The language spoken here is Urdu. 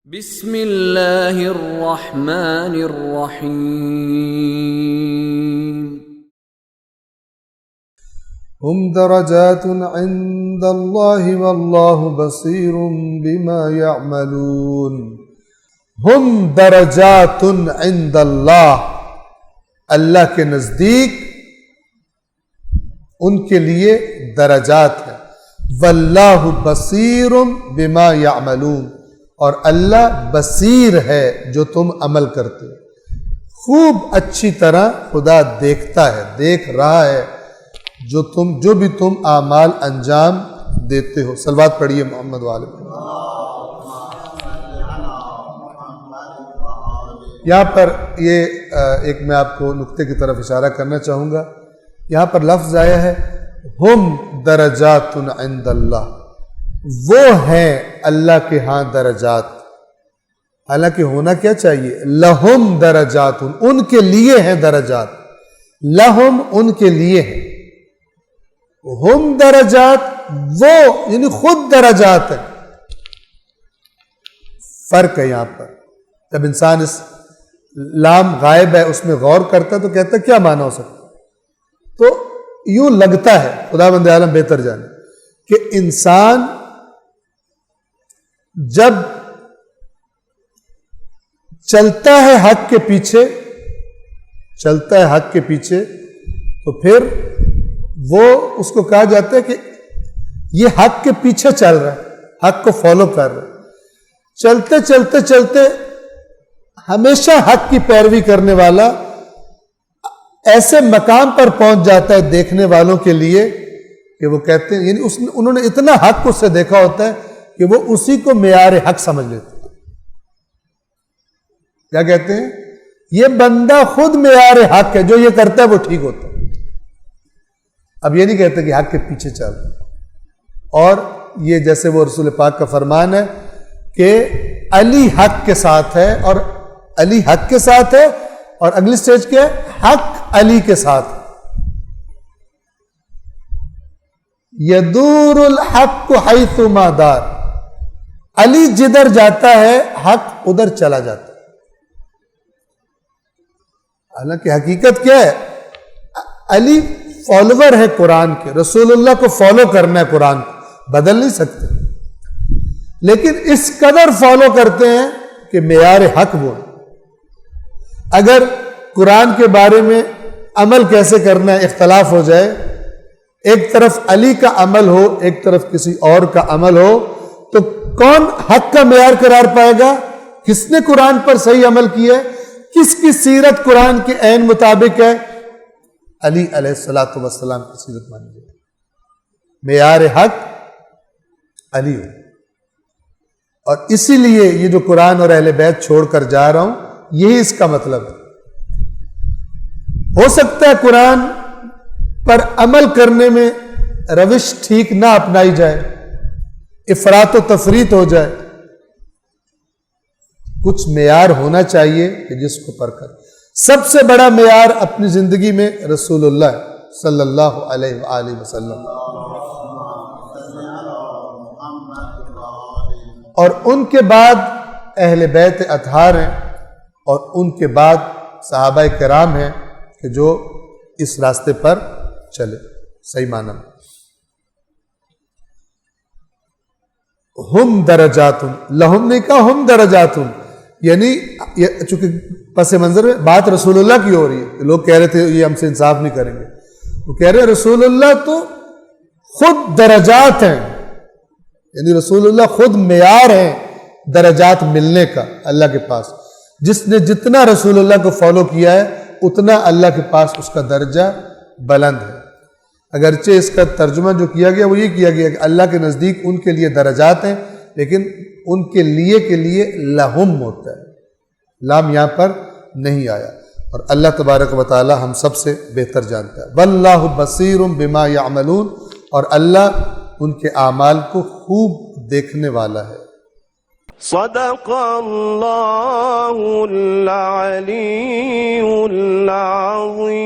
بسم اللہ الرحمن الرحیم هم درجات عند اللہ واللہ بصیر بما يعملون۔ ہم درجات عند اللہ، اللہ کے نزدیک ان کے لیے درجات ہیں۔ واللہ بصیر بما يعملون، اور اللہ بصیر ہے جو تم عمل کرتے ہو۔ خوب اچھی طرح خدا دیکھتا ہے، دیکھ رہا ہے جو بھی تم اعمال انجام دیتے ہو۔ صلوات پڑھیے محمد وآلہ محمد۔ یہاں پر یہ ایک میں آپ کو نقطے کی طرف اشارہ کرنا چاہوں گا۔ یہاں پر لفظ آیا ہے ہم درجات عند اللہ، وہ ہیں اللہ کے ہاں درجات۔ حالانکہ ہونا کیا چاہیے؟ لہم درجات، ان کے لیے ہیں درجات۔ لہم ان کے لیے ہیں، ہم درجات وہ یعنی خود درجات ہیں۔ فرق ہے یہاں پر۔ جب انسان اس لام غائب ہے اس میں غور کرتا تو کہتا کیا معنی ہو سکتا؟ تو یوں لگتا ہے، خدا بند عالم بہتر جانے، کہ انسان جب چلتا ہے حق کے پیچھے، تو پھر وہ اس کو کہا جاتا ہے کہ یہ حق کے پیچھے چل رہا ہے، حق کو فالو کر رہا ہے۔ چلتے ہمیشہ حق کی پیروی کرنے والا ایسے مقام پر پہنچ جاتا ہے دیکھنے والوں کے لیے کہ وہ کہتے ہیں، یعنی انہوں نے اتنا حق اس سے دیکھا ہوتا ہے کہ وہ اسی کو معیار حق سمجھ لیتے ہیں۔ کیا کہتے ہیں؟ یہ بندہ خود معیار حق ہے، جو یہ کرتا ہے وہ ٹھیک ہوتا ہے۔ اب یہ نہیں کہتے کہ حق کے پیچھے چل رہا۔ اور یہ جیسے وہ رسول پاک کا فرمان ہے کہ علی حق کے ساتھ ہے، اور علی حق کے ساتھ ہے، اور اگلی سٹیج کیا ہے؟ حق علی کے ساتھ۔ یدور الحق حیث ما دار، علی جدھر جاتا ہے حق ادھر چلا جاتا ہے۔ حالانکہ حقیقت کیا ہے؟ علی فالوور ہے قرآن کے، رسول اللہ کو فالو کرنا ہے، قرآن کو بدل نہیں سکتے، لیکن اس قدر فالو کرتے ہیں کہ معیار حق وہ ہے۔ اگر قرآن کے بارے میں عمل کیسے کرنا ہے اختلاف ہو جائے، ایک طرف علی کا عمل ہو، ایک طرف کسی اور کا عمل ہو، تو کون حق کا معیار قرار پائے گا؟ کس نے قرآن پر صحیح عمل کیا ہے؟ کس کی سیرت قرآن کے عین مطابق ہے؟ علی علیہ السلام کی سیرت مانی جائے۔ معیار حق علی ہو۔ اور اسی لیے یہ جو قرآن اور اہل بیت چھوڑ کر جا رہا ہوں، یہی اس کا مطلب ہے۔ ہو سکتا ہے قرآن پر عمل کرنے میں روش ٹھیک نہ اپنائی جائے، افراط و تفریط ہو جائے، کچھ معیار ہونا چاہیے کہ جس کو پرکھیں۔ سب سے بڑا معیار اپنی زندگی میں رسول اللہ صلی اللہ علیہ وآلہ وسلم، اور ان کے بعد اہل بیت اطہار ہیں، اور ان کے بعد صحابہ کرام ہیں کہ جو اس راستے پر چلے صحیح معنی میں۔ ہم درجات، لہم نے کہا ہم درجات، یعنی چونکہ پس منظر میں بات رسول اللہ کی ہو رہی ہے، لوگ کہہ رہے تھے یہ ہم سے انصاف نہیں کریں گے، وہ کہہ رہے ہیں رسول اللہ تو خود درجات ہیں، یعنی رسول اللہ خود معیار ہیں درجات ملنے کا اللہ کے پاس۔ جس نے جتنا رسول اللہ کو فالو کیا ہے اتنا اللہ کے پاس اس کا درجہ بلند ہے۔ اگرچہ اس کا ترجمہ جو کیا گیا وہ یہ کیا گیا کہ اللہ کے نزدیک ان کے لیے درجات ہیں، لیکن ان کے لیے لہم ہوتا ہے، لام یہاں پر نہیں آیا۔ اور اللہ تبارک و تعالی ہم سب سے بہتر جانتا ہے۔ واللہ بصیر بما یعملون، اور اللہ ان کے اعمال کو خوب دیکھنے والا ہے۔ صدق اللہ العلی العظیم۔